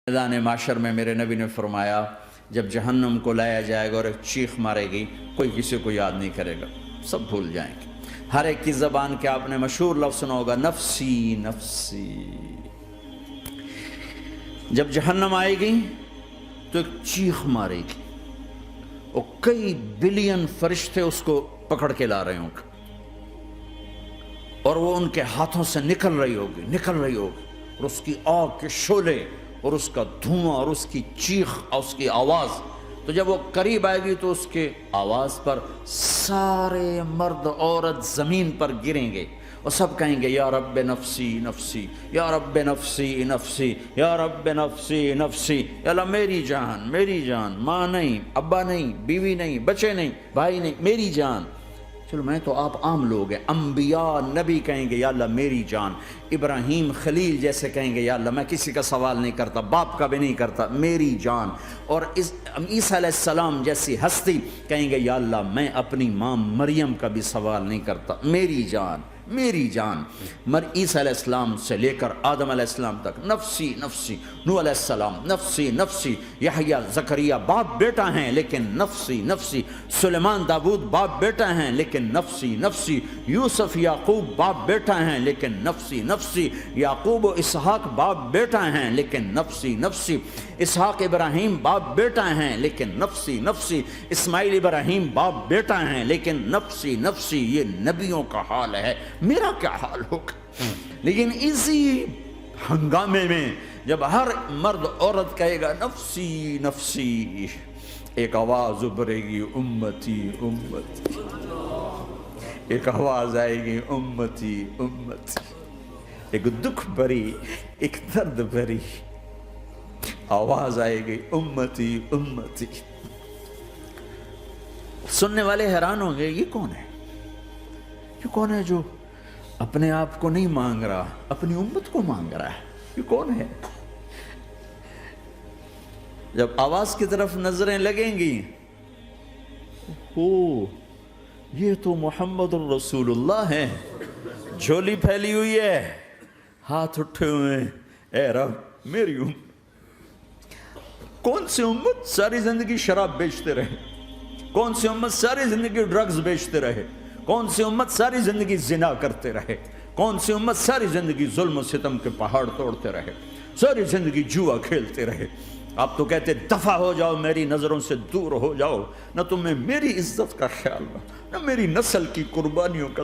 میدان معاشر میں میرے نبی نے فرمایا جب جہنم کو لایا جائے گا اور ایک چیخ مارے گی، کوئی کسی کو یاد نہیں کرے گا، سب بھول جائیں گے۔ ہر ایک کی زبان کے آپ نے مشہور لفظ سنا ہوگا، نفسی نفسی۔ جب جہنم آئے گی تو ایک چیخ مارے گی اور کئی بلین فرشتے اس کو پکڑ کے لا رہے ہوں گے اور وہ ان کے ہاتھوں سے نکل رہی ہوگی اور اس کی آگ کے شعلے اور اس کا دھواں اور اس کی چیخ اور اس کی آواز، تو جب وہ قریب آئے گی تو اس کے آواز پر سارے مرد عورت زمین پر گریں گے اور سب کہیں گے یا رب نفسی نفسی، یا رب نفسی نفسی، یا رب نفسی نفسی، یا اللہ میری جان، ماں نہیں، ابا نہیں، بیوی نہیں، بچے نہیں، بھائی نہیں، میری جان۔ چلو میں تو آپ عام لوگ ہیں، انبیاء نبی کہیں گے یا اللہ میری جان، ابراہیم خلیل جیسے کہیں گے یا اللہ میں کسی کا سوال نہیں کرتا، باپ کا بھی نہیں کرتا، میری جان، اور عیسیٰ علیہ السلام جیسی ہستی کہیں گے یا اللہ میں اپنی ماں مریم کا بھی سوال نہیں کرتا، میری جان میری جان۔ عیسیٰ علیہ السلام سے لے کر آدم علیہ السلام تک نفسی نفسی، نوح علیہ السلام نفسی نفسی، یحییٰ زکریا باپ بیٹا ہیں لیکن نفسی نفسی، سلیمان داؤد باپ بیٹا ہیں لیکن نفسی نفسی، یوسف یعقوب باپ بیٹا ہیں لیکن نفسی نفسی، یعقوب و اسحاق باپ بیٹا ہیں لیکن نفسی نفسی، اسحاق ابراہیم باپ بیٹا ہیں لیکن نفسی نفسی، اسماعیل ابراہیم باپ بیٹا ہیں لیکن نفسی نفسی۔ یہ نبیوں کا حال ہے، میرا کیا حال ہوگا؟ لیکن اسی ہنگامے میں جب ہر مرد عورت کہے گا نفسی نفسی، ایک آواز ابھرے گی امتی امتی، ایک آواز آئے گی امتی امتی، ایک دکھ بھری ایک درد بھری آواز آئے گی امتی امتی۔ سننے والے حیران ہوں گے یہ کون ہے، یہ کون ہے جو اپنے آپ کو نہیں مانگ رہا، اپنی امت کو مانگ رہا ہے، یہ کون ہے؟ جب آواز کی طرف نظریں لگیں گی، یہ تو محمد الرسول اللہ ہے، جھولی پھیلی ہوئی ہے، ہاتھ اٹھے ہوئے ہیں، اے رب میری امت۔ کون سی امت ساری زندگی شراب بیچتے رہے، کون سی امت ساری زندگی ڈرگز بیچتے رہے، کون سی امت ساری زندگی زنا کرتے رہے، کون سی امت ساری زندگی ظلم و ستم کے پہاڑ توڑتے رہے، ساری زندگی جوا کھیلتے رہے۔ آپ تو کہتے دفع ہو جاؤ، میری نظروں سے دور ہو جاؤ، نہ تمہیں میری عزت کا خیال نہ میری نسل کی قربانیوں کا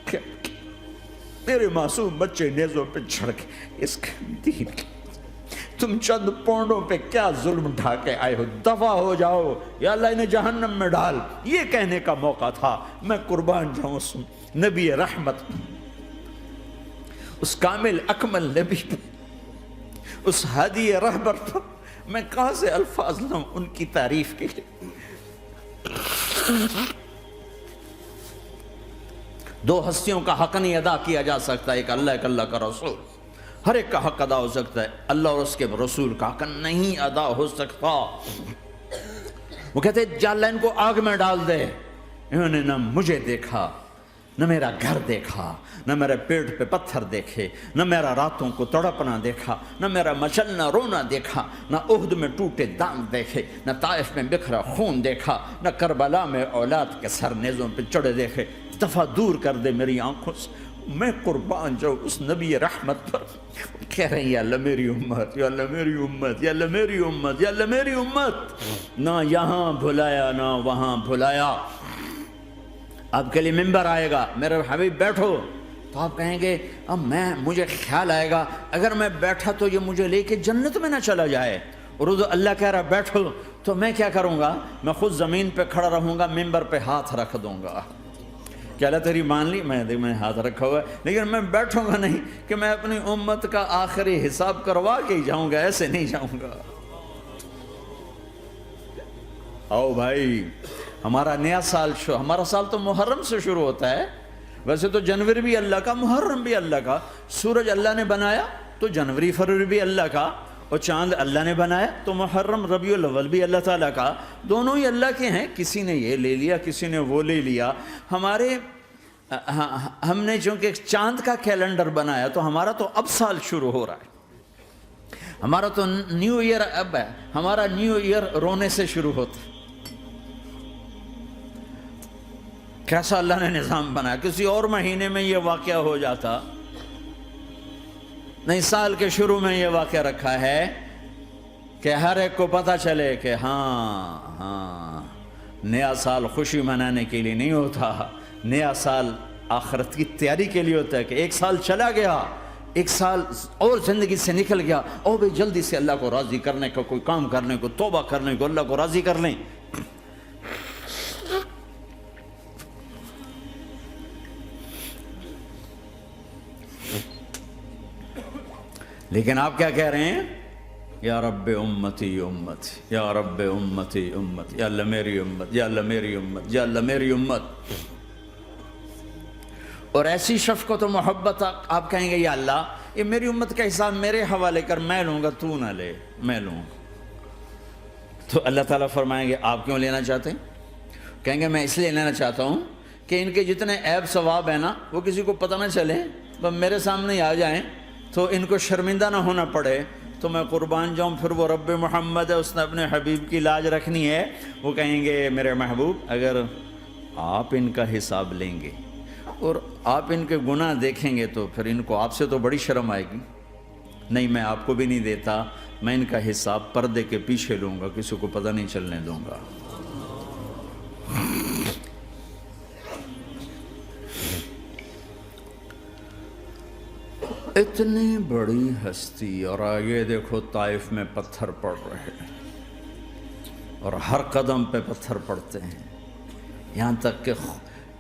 خیال، میرے معصوم بچے نیزوں پہ چڑھ کے اس دین کی تم چند پونڈوں پہ کیا ظلم ڈھا کے آئے ہو، دفع ہو جاؤ یا اللہ انہیں جہنم میں ڈال۔ یہ کہنے کا موقع تھا، میں قربان جاؤں اس نبی رحمت، اس کامل اکمل نبی پہ، اس ہادی رہبر پر میں کہاں سے الفاظ لوں ان کی تعریف کے لیے۔ دو ہستیوں کا حق نہیں ادا کیا جا سکتا، ایک اللہ ایک اللہ کا رسول، ہر ایک کا حق ادا ہو سکتا ہے، اللہ اور اس کے رسول کا حق نہیں ادا ہو سکتا۔ وہ کہتے ہیں جا اللہ ان کو آگ میں ڈال دے، انہوں نے نہ مجھے دیکھا، نہ میرا گھر دیکھا، نہ میرے پیٹ پہ پتھر دیکھے، نہ میرا راتوں کو تڑپنا دیکھا، نہ میرا مچلنا رونا دیکھا، نہ احد میں ٹوٹے دانت دیکھے، نہ طائف میں بکھرا خون دیکھا، نہ کربلا میں اولاد کے سر نیزوں پہ چڑھے دیکھے۔ دفعہ دور کر دے میری آنکھوں سے، میں قربان جاؤں اس نبی رحمت پر۔ کہہ رہے ہیں یا اللہ میری امت، یا اللہ میری امت، یا اللہ میری امت، یا اللہ میری امت، نہ یہاں بھلایا نہ وہاں بھلایا۔ آپ کے لیے ممبر آئے گا، میرے حبیب بیٹھو، تو آپ کہیں گے اب مجھے خیال آئے گا اگر میں بیٹھا تو یہ مجھے لے کے جنت میں نہ چلا جائے، اور اللہ کہہ رہا بیٹھو تو میں کیا کروں گا؟ میں خود زمین پہ کھڑا رہوں گا، ممبر پہ ہاتھ رکھ دوں گا کہ اللہ تیری مان لی، میں ہاتھ رکھا ہوا ہے، لیکن میں بیٹھوں گا نہیں کہ میں اپنی امت کا آخری حساب کروا کے ہی جاؤں گا، ایسے نہیں جاؤں گا۔ آؤ بھائی، ہمارا نیا سال ہمارا سال تو محرم سے شروع ہوتا ہے، ویسے تو جنوری بھی اللہ کا، محرم بھی اللہ کا، سورج اللہ نے بنایا تو جنوری فروری بھی اللہ کا، اور چاند اللہ نے بنایا تو محرم ربیع الاول بھی اللہ تعالیٰ کا، دونوں ہی اللہ کے ہیں، کسی نے یہ لے لیا کسی نے وہ لے لیا۔ ہم نے چونکہ چاند کا کیلنڈر بنایا تو ہمارا تو اب سال شروع ہو رہا ہے، ہمارا تو نیو ایئر اب ہے، ہمارا نیو ایئر رونے سے شروع ہوتا. کیسا اللہ نے نظام بنایا. کسی اور مہینے میں یہ واقعہ ہو جاتا. نہیں، سال کے شروع میں یہ واقعہ رکھا ہے کہ ہر ایک کو پتہ چلے کہ ہاں نیا سال خوشی منانے کے لیے نہیں ہوتا، نیا سال آخرت کی تیاری کے لیے ہوتا ہے. کہ ایک سال چلا گیا، ایک سال اور زندگی سے نکل گیا، او بھئی جلدی سے اللہ کو راضی کرنے کا کوئی کام کرنے کو، توبہ کرنے کو، اللہ کو راضی کر لیں. لیکن آپ کیا کہہ رہے ہیں؟ یا رب امتی امتی، یا رب امتی امتی، یا اللہ میری امت، یا اللہ میری امت، یا اللہ میری امت. اور ایسی شفقت و محبت آپ کہیں گے یا اللہ یہ میری امت کا حساب میرے حوالے کر، میں لوں گا، تو نہ لے، میں لوں. تو اللہ تعالیٰ فرمائیں گے آپ کیوں لینا چاہتے ہیں؟ کہیں گے میں اس لیے لینا چاہتا ہوں کہ ان کے جتنے عیب ثواب ہیں نا وہ کسی کو پتہ نہ چلے، بس میرے سامنے ہی آ جائیں تو ان کو شرمندہ نہ ہونا پڑے، تو میں قربان جاؤں. پھر وہ رب محمد ہے، اس نے اپنے حبیب کی لاج رکھنی ہے. وہ کہیں گے میرے محبوب اگر آپ ان کا حساب لیں گے اور آپ ان کے گناہ دیکھیں گے تو پھر ان کو آپ سے تو بڑی شرم آئے گی. نہیں، میں آپ کو بھی نہیں دیتا، میں ان کا حساب پردے کے پیچھے لوں گا، کسی کو پتہ نہیں چلنے دوں گا. اتنی بڑی ہستی، اور آگے دیکھو طائف میں پتھر پڑ رہے ہیں اور ہر قدم پہ پتھر پڑتے ہیں، یہاں تک کہ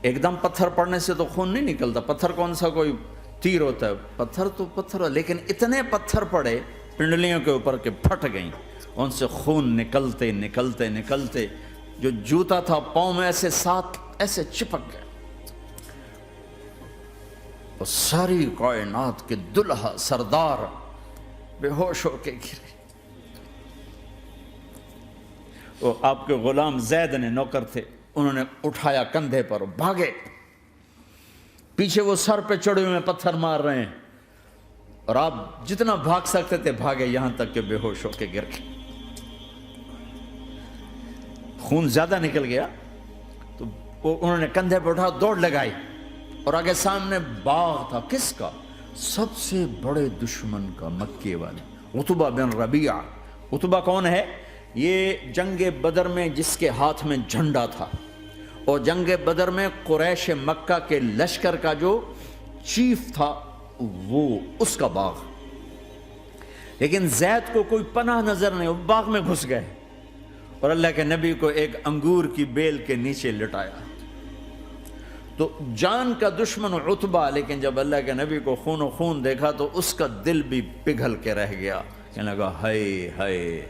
ایک دم پتھر پڑنے سے تو خون نہیں نکلتا. پتھر کون سا کوئی تیر ہوتا ہے؟ پتھر تو پتھر، لیکن اتنے پتھر پڑے پنڈلیوں کے اوپر کہ پھٹ گئیں، ان سے خون نکلتے نکلتے نکلتے جو جوتا تھا پاؤں میں ایسے ساتھ ایسے چپک گئے. اور ساری کائنات کے دلہا سردار بے ہوش ہو کے گرے. وہ آپ کے غلام زید نے نوکر تھے، انہوں نے اٹھایا کندھے پر، بھاگے. پیچھے وہ سر پہ چڑھے ہوئے پتھر مار رہے ہیں اور آپ جتنا بھاگ سکتے تھے بھاگے، یہاں تک کہ بے ہوش ہو کے گر گئے. خون زیادہ نکل گیا تو انہوں نے کندھے پہ اٹھا، دوڑ لگائی اور آگے سامنے باغ تھا. کس کا؟ سب سے بڑے دشمن کا، مکے والے عتبہ بن ربیعہ. عتبہ کون ہے؟ یہ جنگ بدر میں جس کے ہاتھ میں جھنڈا تھا، اور جنگ بدر میں قریش مکہ کے لشکر کا جو چیف تھا وہ اس کا باغ. لیکن زید کو کوئی پناہ نظر نہیں، وہ باغ میں گھس گئے اور اللہ کے نبی کو ایک انگور کی بیل کے نیچے لٹایا. تو جان کا دشمن عتبہ، لیکن جب اللہ کے نبی کو خون و خون دیکھا تو اس کا دل بھی پگھل کے رہ گیا. کہنے لگا ہائے ہائے،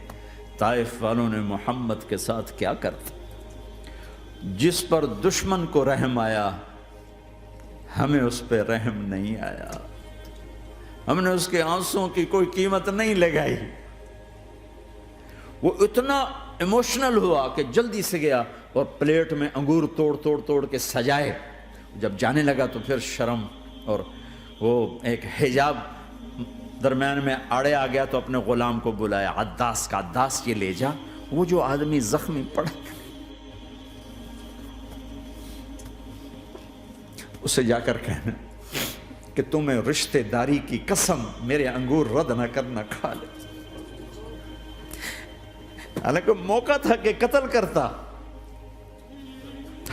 طائف والوں نے محمد کے ساتھ کیا کرتا. جس پر دشمن کو رحم آیا ہمیں اس پہ رحم نہیں آیا، ہم نے اس کے آنسوں کی کوئی قیمت نہیں لگائی. وہ اتنا ایموشنل ہوا کہ جلدی سے گیا اور پلیٹ میں انگور توڑ کے سجائے. جب جانے لگا تو پھر شرم اور وہ ایک حجاب درمیان میں آڑے آ گیا تو اپنے غلام کو بلایا، عداس کا، عداس یہ لے جا وہ جو آدمی زخمی پڑا، اسے جا کر کہنا کہ تمہیں رشتہ داری کی قسم میرے انگور رد نہ کرنا، کھا لے. حالانکہ موقع تھا کہ قتل کرتا،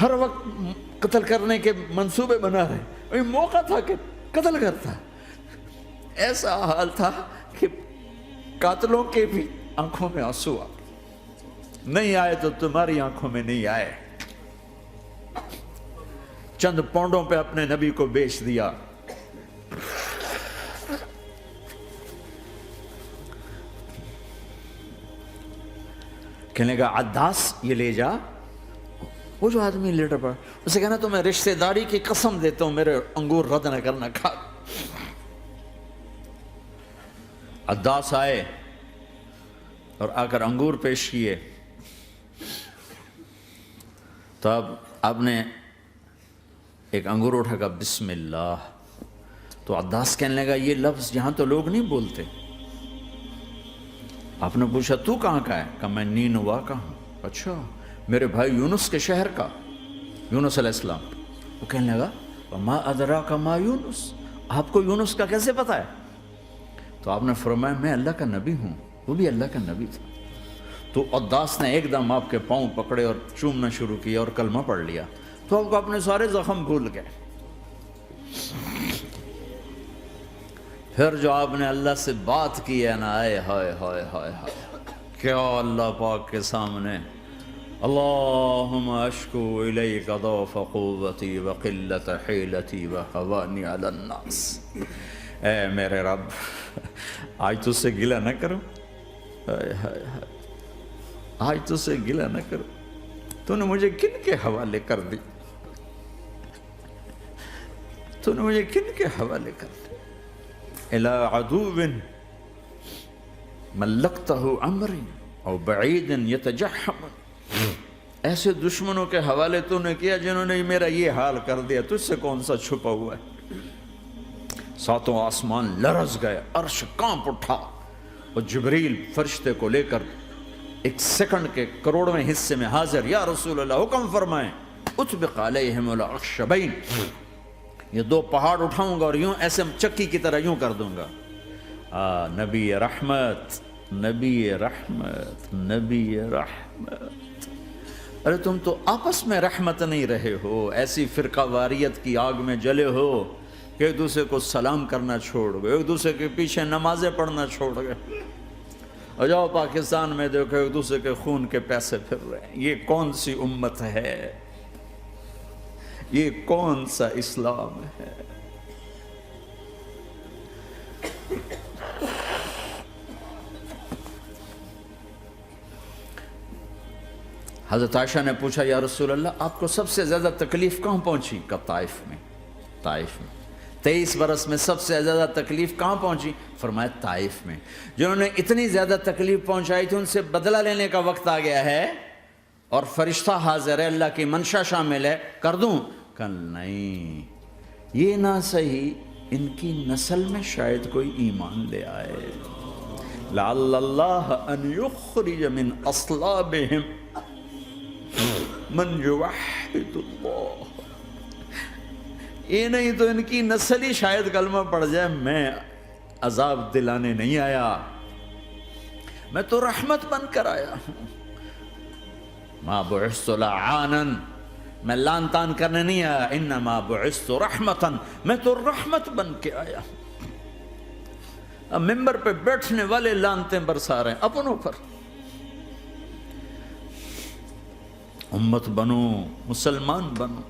ہر وقت قتل کرنے کے منصوبے بنا رہے، موقع تھا کہ قتل کرتا. ایسا حال تھا کہ قاتلوں کے بھی آنکھوں میں آنسو آ نہیں آئے تو تمہاری آنکھوں میں نہیں آئے. چند پونڈوں پہ اپنے نبی کو بیچ دیا. کہنے لگا عداس یہ لے جا. وہ جو آدمی لیٹر پڑا، اسے کہنا تو میں رشتہ داری کی قسم دیتا ہوں میرے انگور رد نہ کرنا، کھا. عداس آئے اور آ کر انگور پیش کیے تو اب آپ نے ایک انگور اٹھا کر بسم اللہ. تو عداس کہنے لگا یہ لفظ یہاں تو لوگ نہیں بولتے، آپ نے پوچھا تو کہاں کا ہے؟ کہا میں نینوا کا ہوں۔ اچھا، میرے بھائی یونس کے شہر کا، یونس علیہ السلام۔ وہ کہنے لگا وما ادراک ما یونس، آپ کو یونس کا کیسے پتا ہے؟ تو آپ نے فرمایا میں اللہ کا نبی ہوں، وہ بھی اللہ کا نبی تھا۔ تو عداس نے ایک دم آپ کے پاؤں پکڑے اور چومنا شروع کیا اور کلمہ پڑھ لیا، تو آپ کو اپنے سارے زخم بھول گئے۔ پھر جو آپ نے اللہ سے بات کی ہے نا، آئے ہائے ہائے ہائے ہائے، کیا اللہ پاک کے سامنے اللہم اشکو الیک ضعف قوتی وقلت حیلتی وہوانی علی الناس، اے میرے رب آج تجھ سے گلہ نہ کروں، آج تجھ سے گلہ نہ کروں، تو نے مجھے کن کے حوالے کر دی، تو نے مجھے کن کے حوالے کر دی، الی عدو ملکتہ عمری او بعید یتجحم، ایسے دشمنوں کے حوالے تو نے کیا جنہوں نے میرا یہ حال کر دیا، تجھ سے کون سا چھپا ہوا ہے۔ ساتوں آسمان لرز گئے، عرش کانپ اٹھا، اور جبریل فرشتے کو لے کر ایک سیکنڈ کے کروڑویں حصے میں حاضر، یا رسول اللہ حکم فرمائیں اطبق علیہم الاخشبین، یہ دو پہاڑ اٹھاؤں گا اور یوں ایسے چکی کی طرح یوں کر دوں گا۔ نبی رحمت، نبی رحمت، نبی رحمت۔ ارے تم تو آپس میں رحمت نہیں رہے ہو، ایسی فرقہ واریت کی آگ میں جلے ہو کہ ایک دوسرے کو سلام کرنا چھوڑ گئے، ایک دوسرے کے پیچھے نمازیں پڑھنا چھوڑ گئے، اور جاؤ پاکستان میں دیکھو ایک دوسرے کے خون کے پیسے پھر رہے ہیں۔ یہ کون سی امت ہے؟ یہ کون سا اسلام ہے؟ حضرت عائشہ نے پوچھا یا رسول اللہ آپ کو سب سے زیادہ تکلیف کہاں پہنچی؟ کہا طائف میں، طائف میں۔ 23 برس میں سب سے زیادہ تکلیف کہاں پہنچی؟ فرمایا طائف میں۔ جنہوں نے اتنی زیادہ تکلیف پہنچائی تھی ان سے بدلہ لینے کا وقت آ گیا ہے، اور فرشتہ حاضر ہے، اللہ کی منشا شامل ہے، کر دوں؟ کہ نہیں، یہ نہ صحیح، ان کی نسل میں شاید کوئی ایمان لے آئے، لعل اللہ ان یخرج من اصلابہم من یوحد اللہ، یہ نہیں تو ان کی نسل ہی شاید کلمہ پڑھ جائے۔ میں عذاب دلانے نہیں آیا، میں تو رحمت بن کر آیا ہوں۔ ما بعثت لعانا، میں لان تان کرنے نہیں آیا، انما بعثت رحمتا، میں تو رحمت بن کے آیا ہوں۔ اب ممبر پہ بیٹھنے والے لانتیں برسا رہے ہیں اپنوں پر۔ امت بنو، مسلمان بنو۔